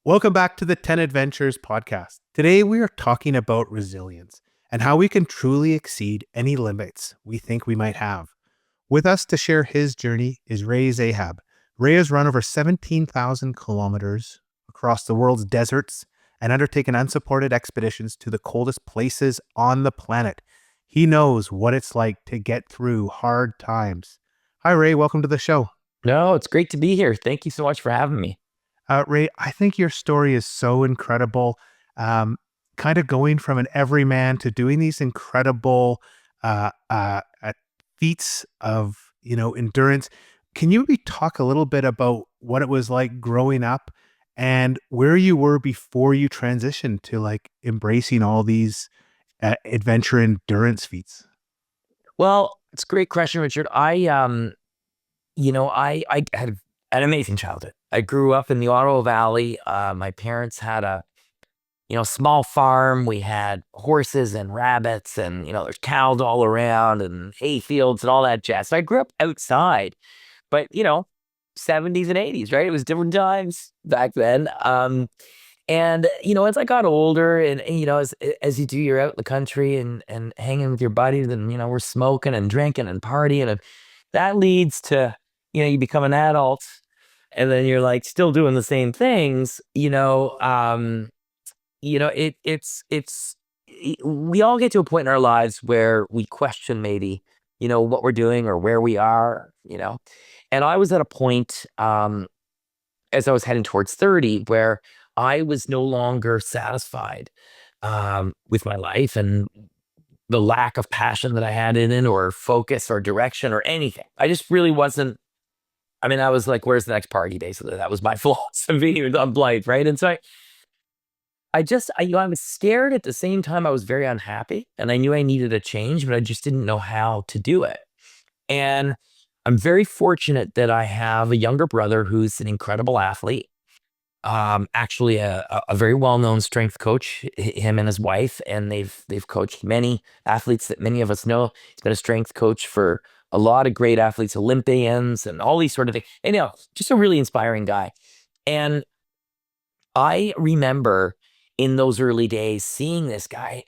Welcome back to the 10 Adventures podcast. Today we are talking about resilience and how we can truly exceed any limits we think we might have. With us to share his journey is Ray Zahab. Ray has run over 17,000 kilometers across the world's deserts and undertaken unsupported expeditions to the coldest places on the planet. He knows what it's like to get through hard times. Hi, Ray. Welcome to the show. No, it's great to be here. Thank you so much for having me. Ray, I think your story is so incredible. Kind of going from an everyman to doing these incredible uh, uh, uh, feats of endurance. Can you maybe talk a little bit about what it was like growing up and where you were before you transitioned to like embracing all these adventure endurance feats? Well, it's a great question, Richard. I had an amazing childhood. I grew up in the Ottawa Valley. My parents had a small farm. We had horses and rabbits, and there's cows all around, and hay fields and all that jazz. So I grew up outside, but 70s and 80s, right? It was different times back then. And as I got older and as you do, you're out in the country and hanging with your buddies and, we're smoking and drinking and partying. And that leads to, you become an adult and then you're like still doing the same things, we all get to a point in our lives where we question maybe, what we're doing or where we are. And I was at a point, as I was heading towards 30 where I was no longer satisfied with my life and the lack of passion that I had in it or focus or direction or anything. I just really wasn't. I mean, I was like, where's the next party? Basically, that was my philosophy on life, right? And so I was scared at the same time. I was very unhappy and I knew I needed a change, but I just didn't know how to do it. And I'm very fortunate that I have a younger brother who's an incredible athlete. Actually a very well-known strength coach, him and his wife, and they've coached many athletes that many of us know. He's been a strength coach for a lot of great athletes, Olympians, and all these sort of things. And just a really inspiring guy. And I remember in those early days seeing this guy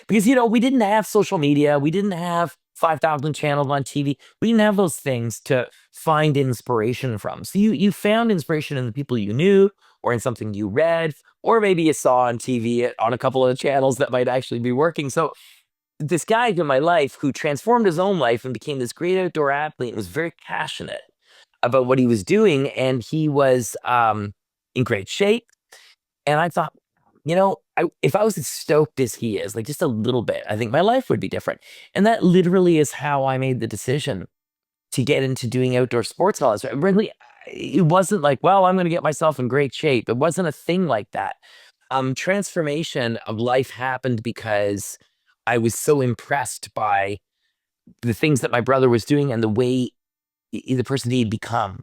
because we didn't have social media, we didn't have 5,000 channels on TV, we didn't have those things to find inspiration from. So you found inspiration in the people you knew, or in something you read, or maybe you saw on TV on a couple of the channels that might actually be working. So this guy in my life who transformed his own life and became this great outdoor athlete and was very passionate about what he was doing, and he was in great shape. And I thought, if I was as stoked as he is, like just a little bit, I think my life would be different. And that literally is how I made the decision to get into doing outdoor sports and all this. Really, it wasn't like, well, I'm going to get myself in great shape. It wasn't a thing like that. Transformation of life happened because I was so impressed by the things that my brother was doing and the way the person he'd become.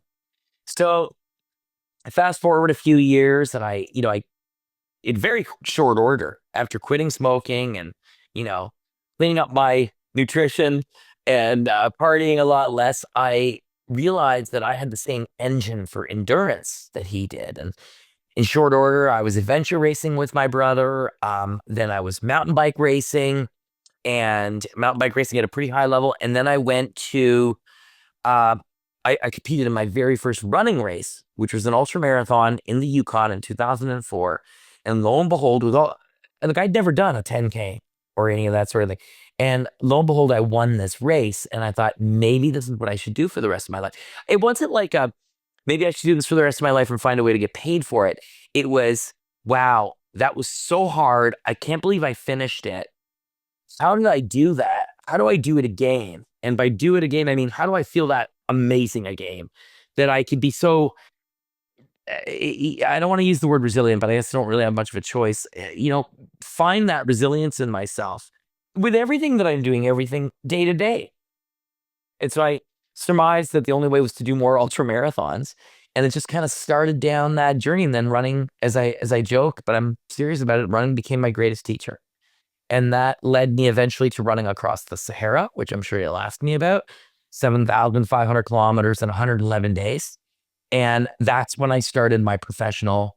So I fast forward a few years and I in very short order, after quitting smoking and, cleaning up my nutrition and partying a lot less, I realized that I had the same engine for endurance that he did. And in short order, I was adventure racing with my brother. Then I was mountain bike racing at a pretty high level. And then I went to, I competed in my very first running race, which was an ultramarathon in the Yukon in 2004. And lo and behold, I'd never done a 10K or any of that sort of thing. And lo and behold, I won this race. And I thought, maybe this is what I should do for the rest of my life. It wasn't like maybe I should do this for the rest of my life and find a way to get paid for it. It was, wow, that was so hard. I can't believe I finished it. How did I do that? How do I do it again? And by do it again, I mean, how do I feel that amazing a game that I could be so, I don't want to use the word resilient, but I guess I don't really have much of a choice. Find that resilience in myself with everything that I'm doing, everything day to day. And so I surmised that the only way was to do more ultra marathons. And it just kind of started down that journey. And then running, as I joke, but I'm serious about it, running became my greatest teacher. And that led me eventually to running across the Sahara, which I'm sure you'll ask me about, 7,500 kilometers in 111 days. And that's when I started my professional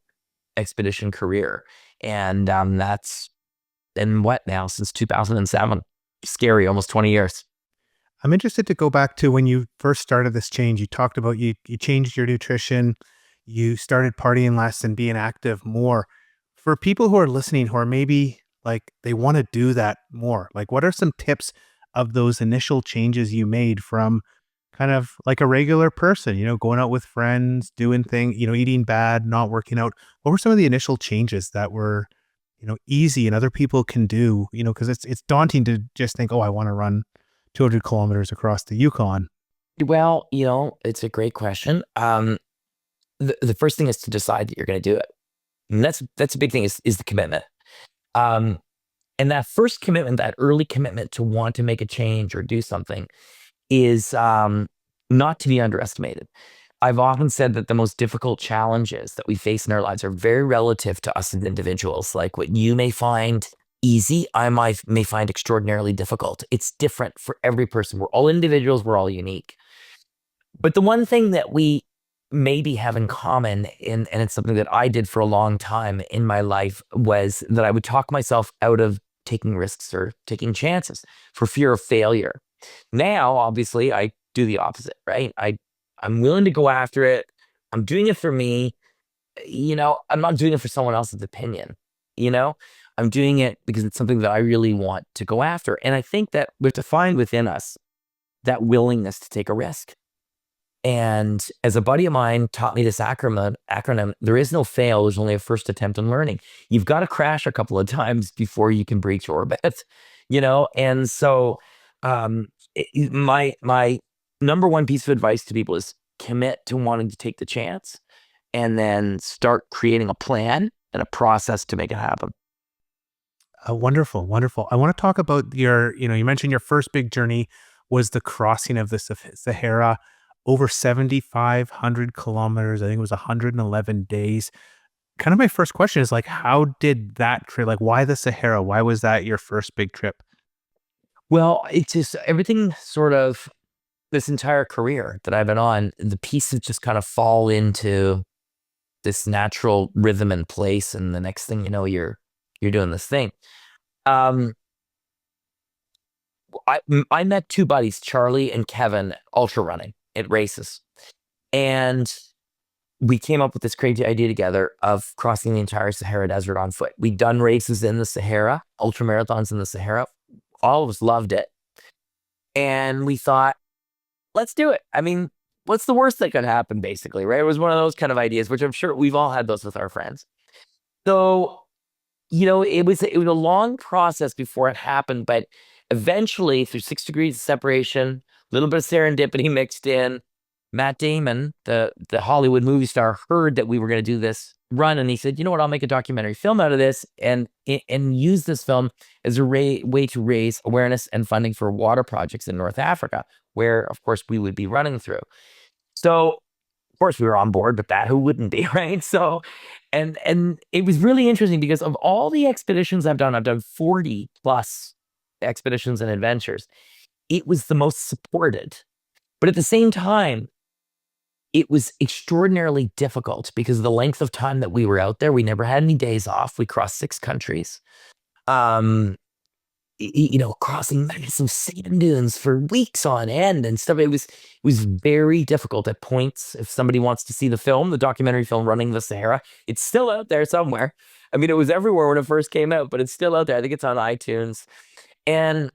expedition career. And that's been what now, since 2007. Scary, almost 20 years. I'm interested to go back to when you first started this change. You talked about you changed your nutrition, you started partying less and being active more. For people who are listening who are maybe like they want to do that more, like what are some tips of those initial changes you made from kind of like a regular person, going out with friends, doing things, eating bad, not working out? What were some of the initial changes that were, easy and other people can do, because it's daunting to just think, oh, I want to run 200 kilometers across the Yukon. Well, it's a great question. The first thing is to decide that you're going to do it. And that's a big thing is the commitment. Um, and that first commitment, that early commitment to want to make a change or do something is not to be underestimated. I've often said that the most difficult challenges that we face in our lives are very relative to us as individuals. Like what you may find easy, may find extraordinarily difficult. It's different for every person. We're all individuals. We're all unique. But the one thing that we maybe have in common, and it's something that I did for a long time in my life, was that I would talk myself out of taking risks or taking chances for fear of failure. Now, obviously, I do the opposite, right? I'm willing to go after it. I'm doing it for me. I'm not doing it for someone else's opinion. You know, I'm doing it because it's something that I really want to go after. And I think that we have to find within us that willingness to take a risk. And as a buddy of mine taught me this acronym, there is no fail. There's only a first attempt in learning. You've got to crash a couple of times before you can breach orbit, And so, my number one piece of advice to people is commit to wanting to take the chance, and then start creating a plan and a process to make it happen. Wonderful, wonderful. I want to talk about you mentioned your first big journey was the crossing of the Sahara, over 7,500 kilometers. I think it was 111 days. Kind of my first question is like, how did that trip, like why the Sahara? Why was that your first big trip? Well, it's just everything sort of this entire career that I've been on, the pieces just kind of fall into this natural rhythm and place. And the next thing you know, you're doing this thing. Um, I met two buddies, Charlie and Kevin, ultra running at races. And we came up with this crazy idea together of crossing the entire Sahara Desert on foot. We'd done races in the Sahara, ultramarathons in the Sahara. All of us loved it. And we thought, let's do it. I mean, what's the worst that could happen, basically, right? It was one of those kind of ideas, which I'm sure we've all had those with our friends. So, it was a long process before it happened, but eventually, through 6 degrees of separation, a little bit of serendipity mixed in, Matt Damon, the Hollywood movie star, heard that we were going to do this run, and he said, "You know what? I'll make a documentary film out of this, and use this film as a way to raise awareness and funding for water projects in North Africa, where, of course, we would be running through." So, of course, we were on board with that. Who wouldn't be, right? So, and it was really interesting because of all the expeditions I've done 40 plus expeditions and adventures. It was the most supported, but at the same time, it was extraordinarily difficult because of the length of time that we were out there. We never had any days off. We crossed 6 countries. Um, crossing massive sand dunes for weeks on end and stuff. It was very difficult at points. If somebody wants to see the film, the documentary film Running the Sahara, it's still out there somewhere. I mean, it was everywhere when it first came out, but it's still out there. I think it's on iTunes. And,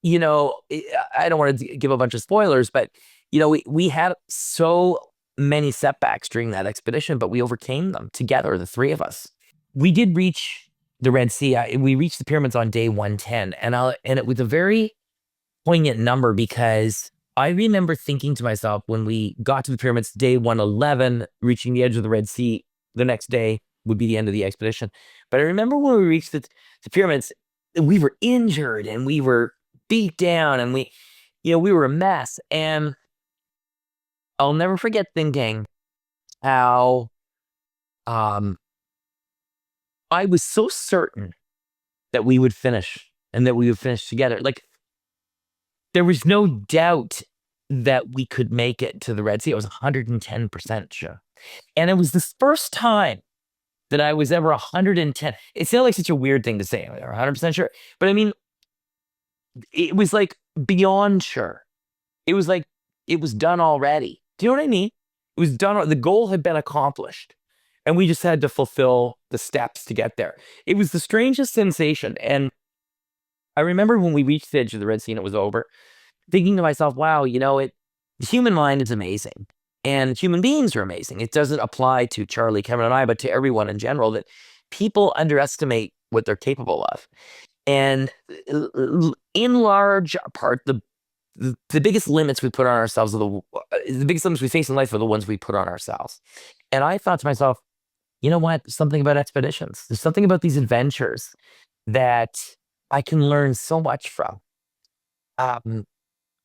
I don't want to give a bunch of spoilers, but, we had so many setbacks during that expedition, but we overcame them together, the three of us. We did reach the Red Sea. We reached the pyramids on day 110, and it was a very poignant number because I remember thinking to myself when we got to the pyramids, day 111, reaching the edge of the Red Sea, the next day would be the end of the expedition. But I remember when we reached the pyramids, we were injured and we were beat down and we were a mess. And I'll never forget thinking how I was so certain that we would finish and that we would finish together. Like, there was no doubt that we could make it to the Red Sea. It was 110% sure. And it was this first time that I was ever 110. It sounds like such a weird thing to say, or 100% sure. But I mean, it was like beyond sure. It was like it was done already. Do you know what I mean? It was done. The goal had been accomplished, and we just had to fulfill the steps to get there. It was the strangest sensation. And I remember when we reached the edge of the Red Sea and it was over, thinking to myself, wow, the human mind is amazing. And human beings are amazing. It doesn't apply to Charlie, Kevin, and I, but to everyone in general, that people underestimate what they're capable of. And in large part, the biggest limits we put on ourselves are the biggest limits we face in life are the ones we put on ourselves. And I thought to myself, you know what? There's something about expeditions. There's something about these adventures that I can learn so much from.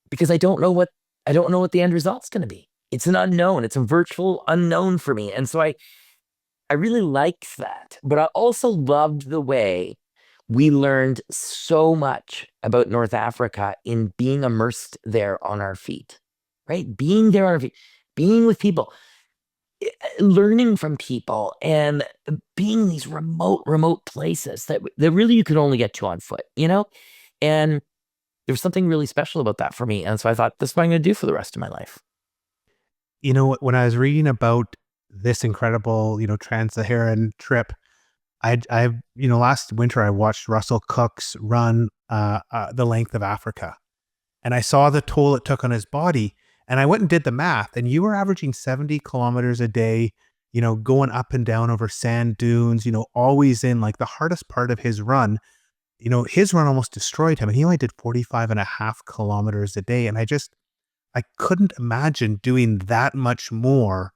Because I don't know what the end result's going to be. It's an unknown. It's a virtual unknown for me. And so I really liked that. But I also loved the way we learned so much about North Africa in being immersed there on our feet, right? Being there on our feet, being with people, learning from people, and being these remote places that really you could only get to on foot, And there's something really special about that for me. And so I thought, this is what I'm going to do for the rest of my life. When I was reading about this incredible, trans-Saharan trip, last winter I watched Russell Cook's run the length of Africa, and I saw the toll it took on his body, and I went and did the math, and you were averaging 70 kilometers a day, going up and down over sand dunes, always in like the hardest part of his run. His run almost destroyed him, and he only did 45 and a half kilometers a day. And I couldn't imagine doing that much more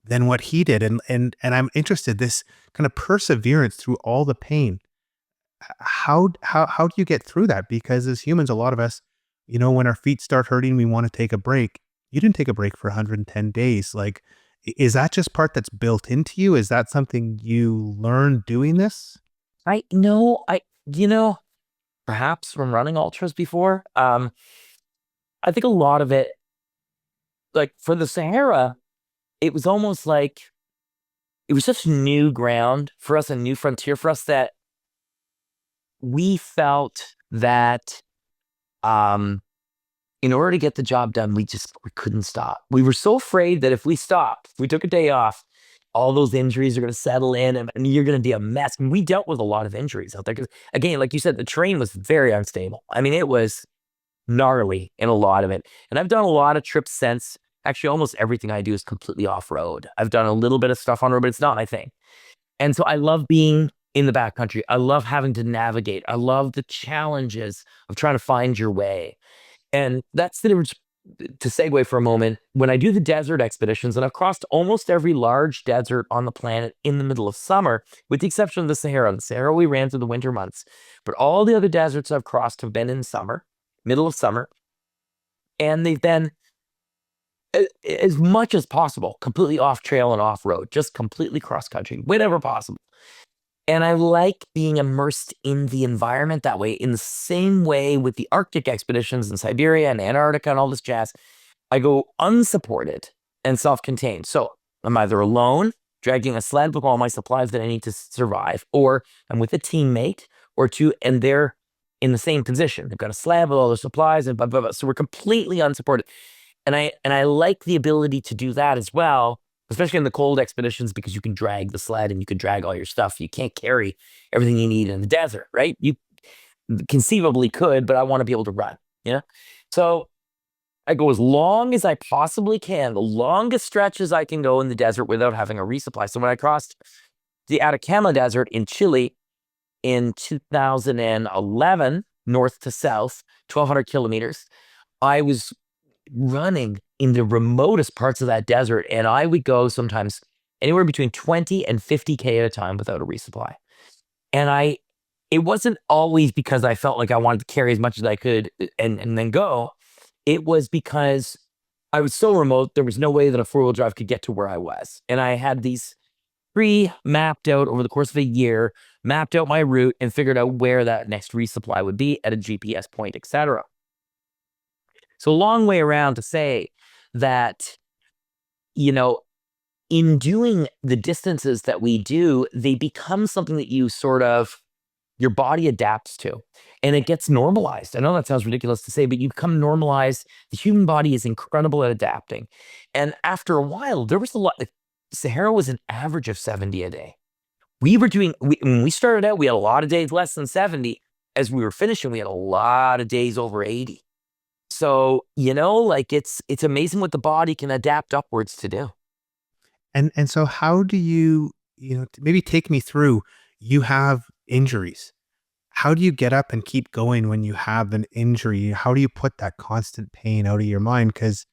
than what he did. And I'm interested, this kind of perseverance through all the pain. How do you get through that? Because as humans, a lot of us, when our feet start hurting, we want to take a break. You didn't take a break for 110 days. Like, is that just part that's built into you? Is that something you learned doing this? I know, perhaps from running ultras before, I think a lot of it, like for the Sahara, it was almost like it was just new ground for us, a new frontier for us, that we felt that in order to get the job done, we couldn't stop. We were so afraid that if we stopped, if we took a day off, all those injuries are going to settle in and you're going to be a mess. And we dealt with a lot of injuries out there because, again, like you said, the terrain was very unstable. I mean, it was gnarly in a lot of it. And I've done a lot of trips since. Actually, almost everything I do is completely off-road. I've done a little bit of stuff on road, but it's not my thing. And so I love being in the backcountry. I love having to navigate. I love the challenges of trying to find your way. And that's the difference. To segue for a moment, when I do the desert expeditions, and I've crossed almost every large desert on the planet in the middle of summer, with the exception of the Sahara. The Sahara we ran through the winter months, but all the other deserts I've crossed have been in summer, middle of summer, and they've been, as much as possible, completely off trail and off road, just completely cross country, whenever possible. And I like being immersed in the environment that way, in the same way with the Arctic expeditions in Siberia and Antarctica and all this jazz. I go unsupported and self-contained. So I'm either alone, dragging a sled with all my supplies that I need to survive, or I'm with a teammate or two, and they're in the same position. They've got a sled with all their supplies and blah, blah, blah. So we're completely unsupported. And I like the ability to do that as well, especially in the cold expeditions, because you can drag the sled and you can drag all your stuff. You can't carry everything you need in the desert, right? You conceivably could, but I want to be able to run, So I go as long as I possibly can, the longest stretches I can go in the desert without having a resupply. So when I crossed the Atacama Desert in Chile in 2011, north to south, 1,200 kilometers, I was running in the remotest parts of that desert, and I would go sometimes anywhere between 20 and 50K at a time without a resupply. And it wasn't always because I felt like I wanted to carry as much as I could and then go. It was because I was so remote, there was no way that a four-wheel drive could get to where I was. And I had these pre-mapped out over the course of a year, mapped out my route and figured out where that next resupply would be at a GPS point, etc. So a long way around to say that, in doing the distances that we do, they become something that your body adapts to, and it gets normalized. I know that sounds ridiculous to say, but you become normalized. The human body is incredible at adapting. And after a while, there was a lot, like, Sahara was an average of 70 a day. When we started out, we had a lot of days less than 70. As we were finishing, we had a lot of days over 80. So, like it's amazing what the body can adapt upwards to do. And so how do you, maybe take me through, you have injuries. How do you get up and keep going when you have an injury? How do you put that constant pain out of your mind? Because,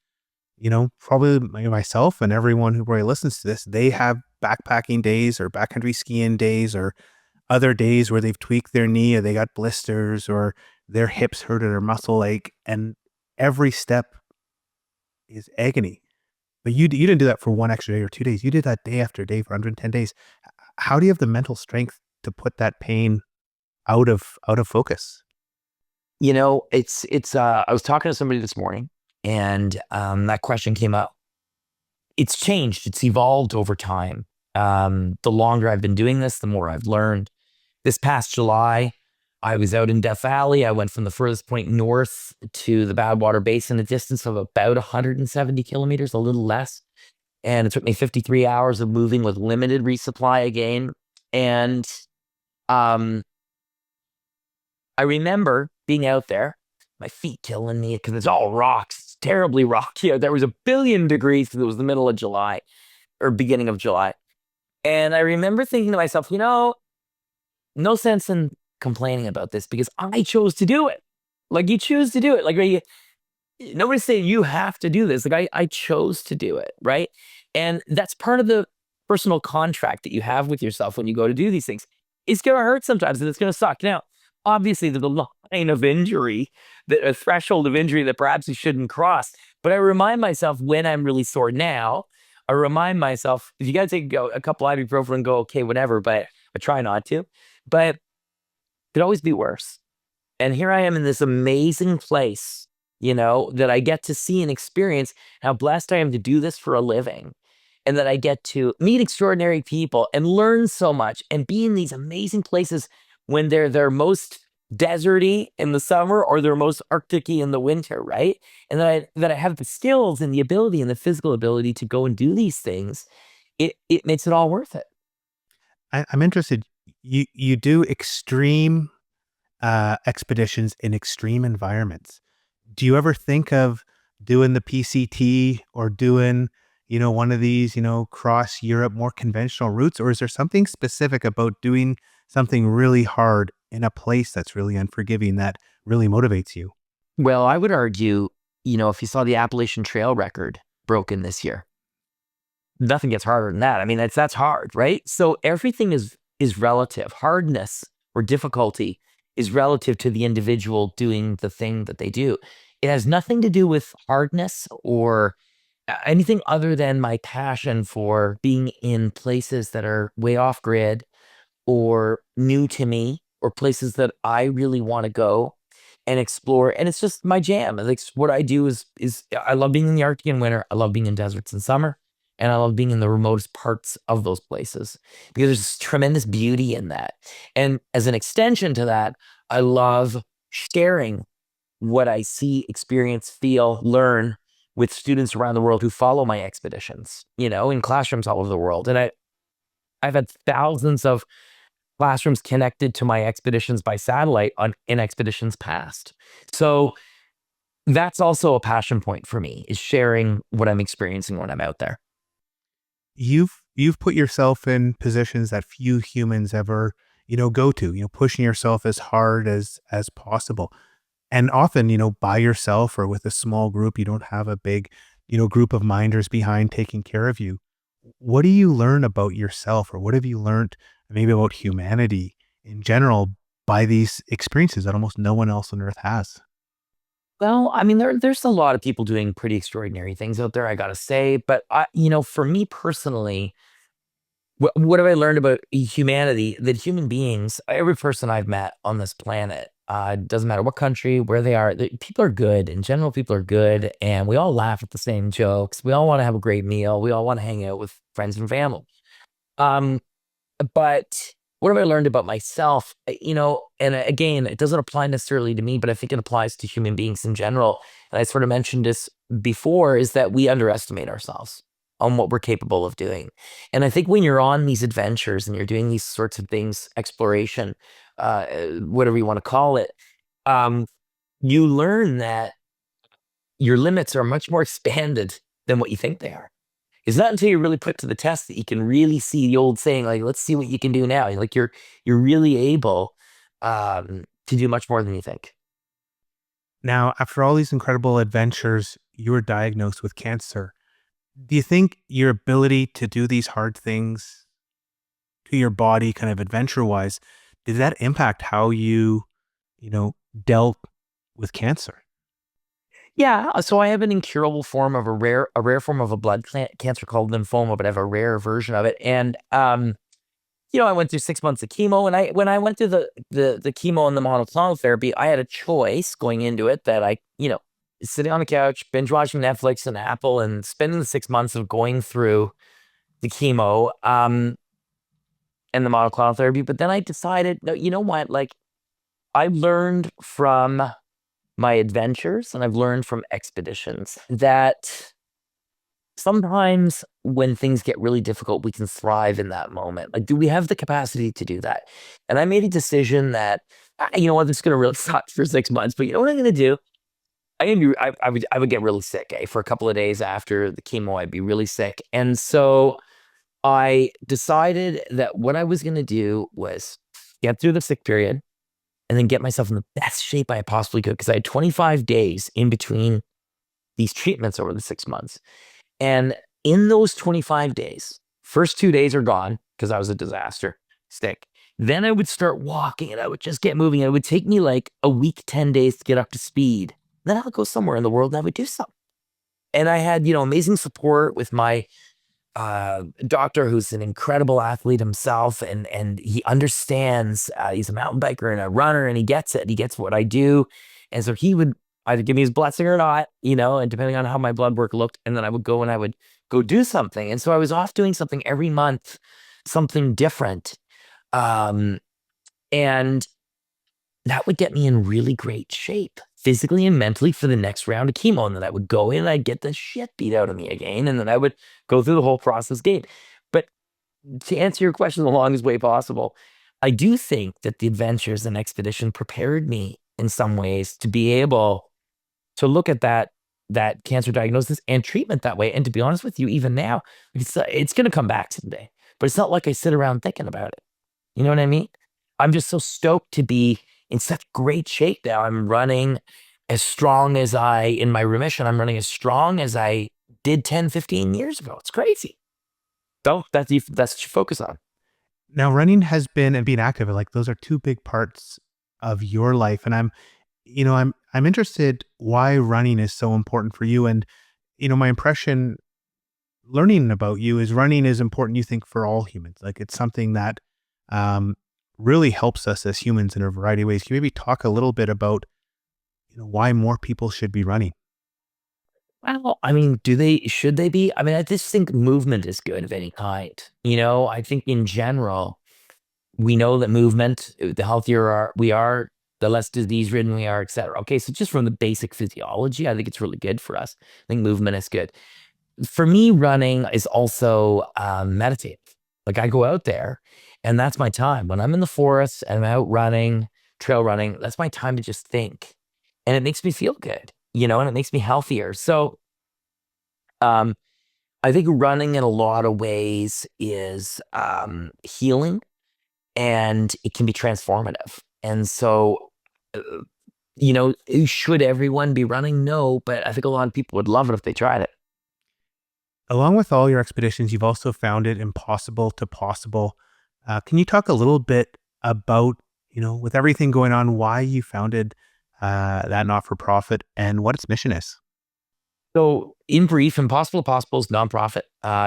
probably myself and everyone who probably listens to this, they have backpacking days or backcountry skiing days or other days where they've tweaked their knee or they got blisters or their hips hurt or their muscle ache. And every step is agony. But you didn't do that for one extra day or 2 days. You did that day after day for 110 days. How do you have the mental strength to put that pain out of focus? I was talking to somebody this morning, and that question came up. It's changed. It's evolved over time. The longer I've been doing this, the more I've learned. This past July, I was out in Death Valley. I went from the furthest point north to the Badwater Basin, a distance of about 170 kilometers, a little less. And it took me 53 hours of moving with limited resupply again. And I remember being out there, my feet killing me because it's all rocks. It's terribly rocky. There was 1,000,000,000 degrees because it was the middle of July or beginning of July. And I remember thinking to myself, no sense in complaining about this because I chose to do it. Like, you choose to do it. Like, nobody's saying you have to do this. Like, I chose to do it, right? And that's part of the personal contract that you have with yourself when you go to do these things. It's going to hurt sometimes and it's going to suck. Now, obviously, there's a line of injury, a threshold of injury that perhaps you shouldn't cross. But I remind myself when I'm really sore now, I remind myself, if you got to take a couple ibuprofen and go, okay, whatever, but I try not to. But it could always be worse. And here I am in this amazing place, that I get to see and experience how blessed I am to do this for a living. And that I get to meet extraordinary people and learn so much and be in these amazing places when they're most deserty in the summer or they're most arctic-y in the winter, right? And that I have the skills and the ability and the physical ability to go and do these things. It makes it all worth it. I'm interested. You do extreme expeditions in extreme environments. Do you ever think of doing the PCT or doing, one of these, cross Europe, more conventional routes? Or is there something specific about doing something really hard in a place that's really unforgiving that really motivates you? Well, I would argue, if you saw the Appalachian Trail record broken this year, nothing gets harder than that. I mean, that's hard, right? So everything is relative. Hardness or difficulty is relative to the individual doing the thing that they do. It has nothing to do with hardness or anything other than my passion for being in places that are way off grid or new to me or places that I really want to go and explore. And it's just my jam. Like, what I do is I love being in the Arctic in winter. I love being in deserts in summer. And I love being in the remotest parts of those places because there's tremendous beauty in that. And as an extension to that, I love sharing what I see, experience, feel, learn with students around the world who follow my expeditions, in classrooms all over the world. And I've had thousands of classrooms connected to my expeditions by satellite in expeditions past. So that's also a passion point for me, is sharing what I'm experiencing when I'm out there. You've put yourself in positions that few humans ever, go to, pushing yourself as hard as possible. And often, by yourself or with a small group, you don't have a big, group of minders behind taking care of you. What do you learn about yourself, or what have you learned maybe about humanity in general by these experiences that almost no one else on earth has? Well, I mean, there's a lot of people doing pretty extraordinary things out there, I gotta say. But for me personally, what have I learned about humanity? That human beings, every person I've met on this planet, Doesn't matter what country, where they are. People are good. In general, people are good. And we all laugh at the same jokes. We all want to have a great meal. We all want to hang out with friends and family. Um, but what have I learned about myself? And again, it doesn't apply necessarily to me, but I think it applies to human beings in general. And I sort of mentioned this before, is that we underestimate ourselves on what we're capable of doing. And I think when you're on these adventures and you're doing these sorts of things, exploration, whatever you want to call it, um, you learn that your limits are much more expanded than what you think they are. It's not until you're really put to the test that you can really see the old saying, like, let's see what you can do now. Like you're really able to do much more than you think. Now, after all these incredible adventures, you were diagnosed with cancer. Do you think your ability to do these hard things to your body, kind of adventure wise, did that impact how you know, dealt with cancer? Yeah, so I have an incurable form of a rare form of a blood cancer called lymphoma, but I have a rare version of it. And I went through 6 months of chemo, and when I went through the chemo and the monoclonal therapy, I had a choice going into it that sitting on the couch, binge watching Netflix and Apple, and spending the 6 months of going through the chemo and the monoclonal therapy. But then I decided, no, you know what? Like, I learned from my adventures and I've learned from expeditions that sometimes when things get really difficult, we can thrive in that moment. Like, do we have the capacity to do that? And I made a decision that, you know what, this is going to really suck for 6 months, but you know what I'm going to do? I would get really sick, for a couple of days after the chemo, I'd be really sick. And so I decided that what I was going to do was get through the sick period and then get myself in the best shape I possibly could, because I had 25 days in between these treatments over the 6 months. And in those 25 days, first 2 days are gone because I was a disaster, sick. Then I would start walking and I would just get moving. It would take me like a week, 10 days to get up to speed. Then I would go somewhere in the world and I would do something. And I had, amazing support with my doctor, who's an incredible athlete himself, and he understands. He's a mountain biker and a runner, and he gets it. He gets what I do, and so he would either give me his blessing or not, and depending on how my blood work looked, and then I would go and I would go do something. And so I was off doing something every month, something different, um, and that would get me in really great shape, physically and mentally, for the next round of chemo. And then I would go in and I'd get the shit beat out of me again. And then I would go through the whole process again. But to answer your question the longest way possible, I do think that the adventures and expedition prepared me in some ways to be able to look at that cancer diagnosis and treatment that way. And to be honest with you, even now, it's going to come back someday. But it's not like I sit around thinking about it. You know what I mean? I'm just so stoked to be in such great shape now. I'm running as strong as in my remission, I'm running as strong as I did 10, 15 years ago. It's crazy. So that's what you focus on. Now, running has been and being active, like those are two big parts of your life. And I'm interested why running is so important for you. And, my impression learning about you is running is important, you think, for all humans. Like it's something that really helps us as humans in a variety of ways. Can you maybe talk a little bit about, why more people should be running? Well, I mean, should they be? I mean, I just think movement is good of any kind. I think in general, we know that movement, the healthier we are, the less disease ridden we are, et cetera. Okay, so just from the basic physiology, I think it's really good for us. I think movement is good. For me, running is also meditative. Like, I go out there and that's my time. When I'm in the forest and I'm out running, trail running, that's my time to just think. And it makes me feel good, and it makes me healthier. So um, I think running in a lot of ways is healing, and it can be transformative. And so, uh, should everyone be running? No, but I think a lot of people would love it if they tried it. Along with all your expeditions, you've also found it impossible to possible. Can you talk a little bit about, with everything going on, why you founded that not-for-profit and what its mission is? So, in brief, Impossible to Possible is nonprofit,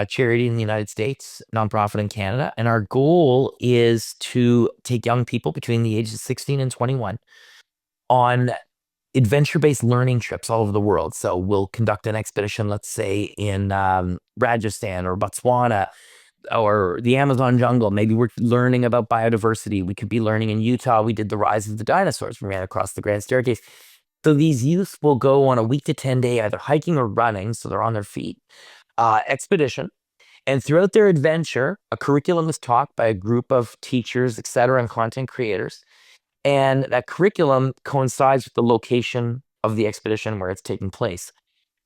charity in the United States, nonprofit in Canada. And our goal is to take young people between the ages of 16 and 21 on adventure-based learning trips all over the world. So we'll conduct an expedition, let's say in Rajasthan or Botswana or the Amazon jungle. Maybe we're learning about biodiversity. We could be learning in Utah. We did the rise of the dinosaurs. We ran across the Grand Staircase. So these youth will go on a week to 10-day either hiking or running, so they're on their feet, expedition. And throughout their adventure, a curriculum is taught by a group of teachers, et cetera, and content creators. And that curriculum coincides with the location of the expedition where it's taking place.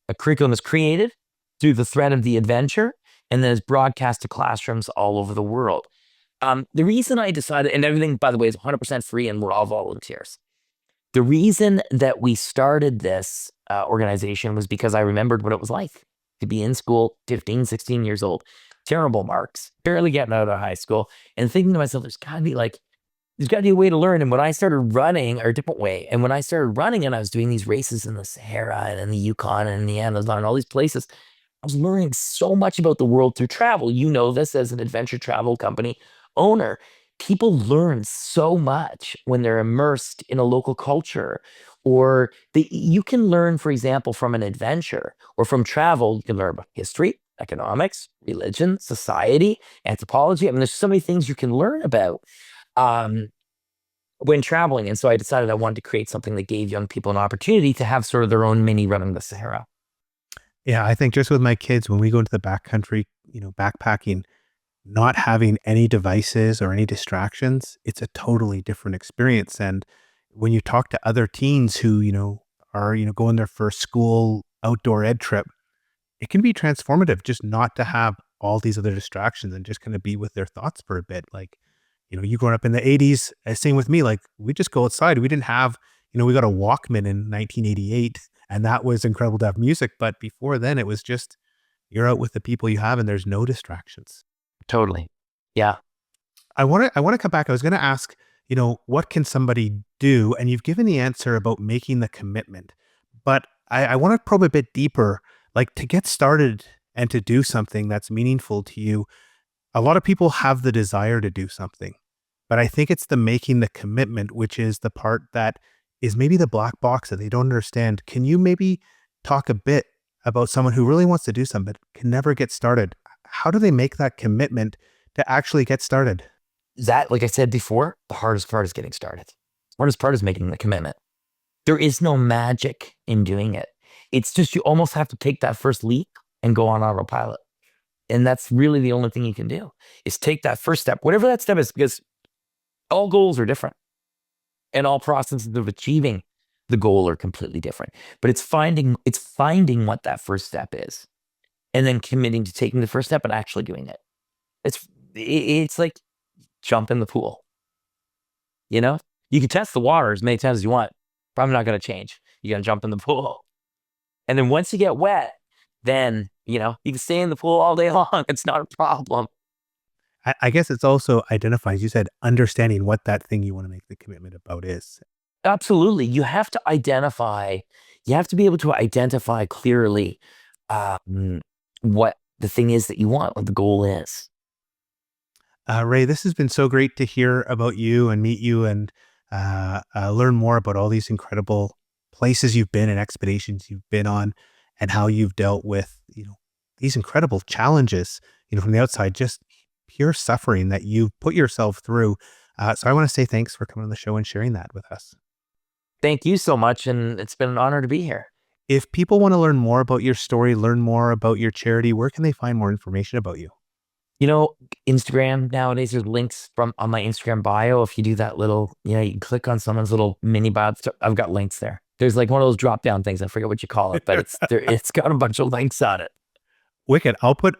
A curriculum is created through the thread of the adventure and then is broadcast to classrooms all over the world. The reason I decided, and everything, by the way, is 100% free and we're all volunteers. The reason that we started this organization was because I remembered what it was like to be in school, 15, 16 years old, terrible marks, barely getting out of high school, and thinking to myself, there's got to be a way to learn. And when I started running, or a different way, and when I started running and I was doing these races in the Sahara and in the Yukon and in the Amazon and all these places, I was learning so much about the world through travel. You know this as an adventure travel company owner. People learn so much when they're immersed in a local culture. Or you can learn, for example, from an adventure or from travel. You can learn about history, economics, religion, society, anthropology. I mean, there's so many things you can learn about when traveling. And so I decided I wanted to create something that gave young people an opportunity to have sort of their own mini Running the Sahara. Yeah, I think just with my kids, when we go into the backcountry, backpacking, not having any devices or any distractions, it's a totally different experience. And when you talk to other teens who, are, going their first school outdoor ed trip, it can be transformative just not to have all these other distractions and just kind of be with their thoughts for a bit. Like, you growing up in the 80s, same with me, like we just go outside. We didn't have, we got a Walkman in 1988 and that was incredible to have music. But before then it was just, you're out with the people you have and there's no distractions. Totally. Yeah. I want to come back. I was going to ask, what can somebody do? And you've given the answer about making the commitment, but I want to probe a bit deeper, like to get started and to do something that's meaningful to you. A lot of people have the desire to do something, but I think it's the making the commitment, which is the part that is maybe the black box that they don't understand. Can you maybe talk a bit about someone who really wants to do something but can never get started? How do they make that commitment to actually get started? That, like I said before, the hardest part is getting started. The hardest part is making the commitment. There is no magic in doing it. It's just you almost have to take that first leap and go on autopilot. And that's really the only thing you can do is take that first step, whatever that step is, because all goals are different and all processes of achieving the goal are completely different. But it's finding what that first step is and then committing to taking the first step and actually doing it. It's like jump in the pool. You can test the water as many times as you want. Probably not going to change. You got to jump in the pool. And then once you get wet, then, you can stay in the pool all day long. It's not a problem. I guess it's also identifying, as you said, understanding what that thing you want to make the commitment about is. Absolutely. You have to be able to identify clearly what the thing is that you want, what the goal is. Ray, this has been so great to hear about you and meet you and learn more about all these incredible places you've been and expeditions you've been on and how you've dealt with, these incredible challenges, from the outside, just pure suffering that you've put yourself through. So I want to say thanks for coming on the show and sharing that with us. Thank you so much. And it's been an honor to be here. If people want to learn more about your story, learn more about your charity, where can they find more information about you? Instagram nowadays, there's links on my Instagram bio. If you do that little, you can click on someone's little mini bio. I've got links there. There's like one of those drop down things. I forget what you call it, but it's got a bunch of links on it. Wicked. I'll put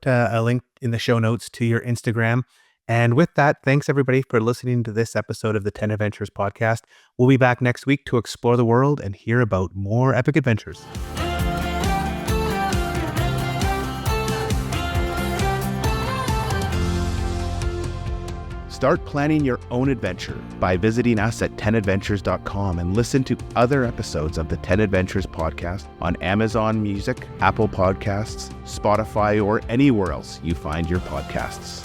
a link in the show notes to your Instagram. And with that, thanks everybody for listening to this episode of the 10 Adventures podcast. We'll be back next week to explore the world and hear about more epic adventures. Start planning your own adventure by visiting us at 10adventures.com and listen to other episodes of the 10 Adventures podcast on Amazon Music, Apple Podcasts, Spotify, or anywhere else you find your podcasts.